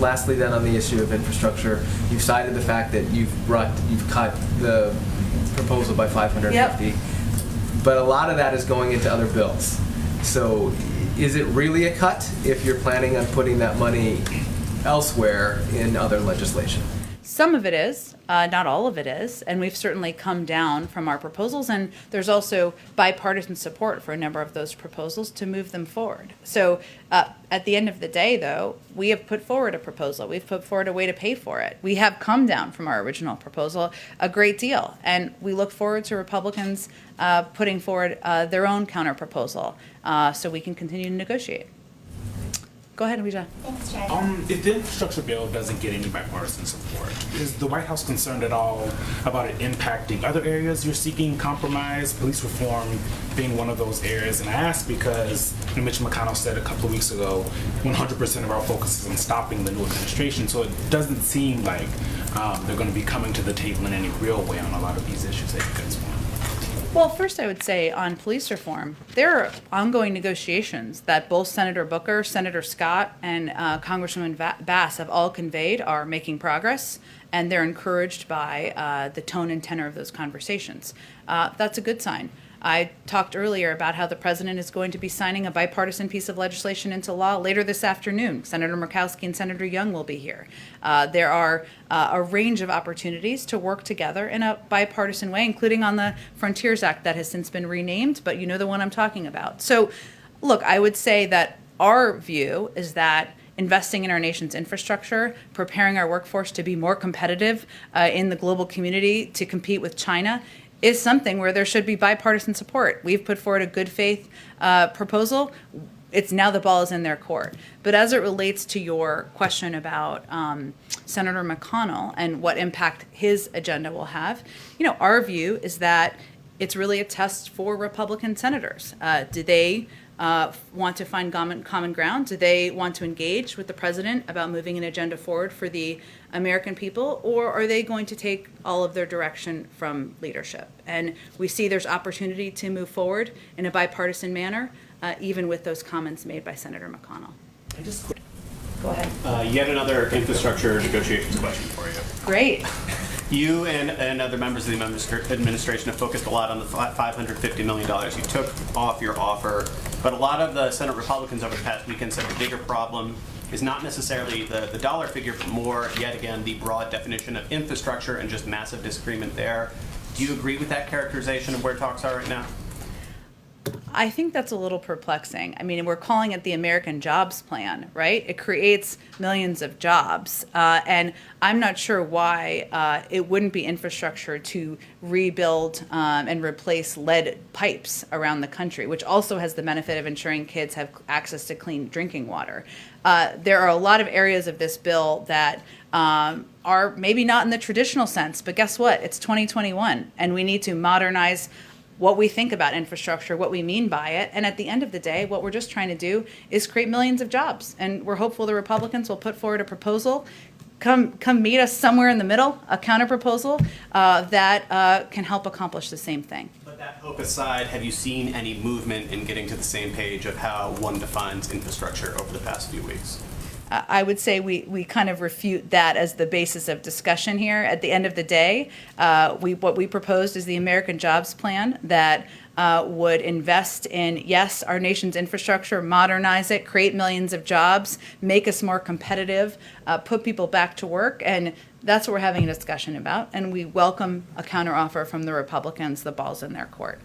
lastly, then on the issue of infrastructure, you've cited the fact that you've cut the proposal by 550, but a lot of that is going into other bills. So, is it really a cut if you're planning on putting that money elsewhere in other legislation? Some of it is, not all of it is, and we've certainly come down from our proposals, and there's also bipartisan support for a number of those proposals to move them forward. So at the end of the day, though, we have put forward a proposal. We've put forward a way to pay for it. We have come down from our original proposal a great deal, and we look forward to Republicans putting forward their own counter-proposal so we can continue to negotiate. Go ahead, Ouija. Thanks, Chad. If the infrastructure bill doesn't get any bipartisan support, is the White House concerned at all about it impacting other areas you're seeking compromise, police reform being one of those areas? And I ask because Mitch McConnell said a couple of weeks ago, 100% of our focus is on stopping the new administration, so it doesn't seem like they're going to be coming to the table in any real way on a lot of these issues that you guys want. Well, first I would say on police reform, there are ongoing negotiations that both Senator Booker, Senator Scott, and Congresswoman Bass have all conveyed are making progress, and they're encouraged by the tone and tenor of those conversations. That's a good sign. I talked earlier about how the president is going to be signing a bipartisan piece of legislation into law later this afternoon. Senator Murkowski and Senator Young will be here. There are a range of opportunities to work together in a bipartisan way, including on the Frontiers Act that has since been renamed, but you know the one I'm talking about. So, look, I would say that our view is that investing in our nation's infrastructure, preparing our workforce to be more competitive in the global community to compete with China is something where there should be bipartisan support. We've put forward a good faith proposal. It's now the ball is in their court. But as it relates to your question about Senator McConnell and what impact his agenda will have, you know, our view is that it's really a test for Republican senators. Do they want to find common ground? Do they want to engage with the president about moving an agenda forward for the American people, or are they going to take all of their direction from leadership? And we see there's opportunity to move forward in a bipartisan manner, even with those comments made by Senator McConnell. Go ahead. Yet another infrastructure negotiations question for you. Great. You and other members of the administration have focused a lot on the $550 million you took off your offer, but a lot of the Senate Republicans over the past weekend said the bigger problem is not necessarily the dollar figure, but more, yet again, the broad definition of infrastructure and just massive disagreement there. Do you agree with that characterization of where talks are right now? I think that's a little perplexing. I mean, we're calling it the American Jobs Plan, right? It creates millions of jobs. And I'm not sure why it wouldn't be infrastructure to rebuild and replace lead pipes around the country, which also has the benefit of ensuring kids have access to clean drinking water. There are a lot of areas of this bill that are maybe not in the traditional sense, but guess what? It's 2021, and we need to modernize what we think about infrastructure, what we mean by it. And at the end of the day, what we're just trying to do is create millions of jobs. And we're hopeful the Republicans will put forward a proposal, come meet us somewhere in the middle, a counter-proposal that can help accomplish the same thing. But that hope aside, have you seen any movement in getting to the same page of how one defines infrastructure over the past few weeks? I would say we kind of refute that as the basis of discussion here. At the end of the day, what we proposed is the American Jobs Plan that would invest in, yes, our nation's infrastructure, modernize it, create millions of jobs, make us more competitive, put people back to work, and that's what we're having a discussion about. And we welcome a counteroffer from the Republicans. The ball's in their court.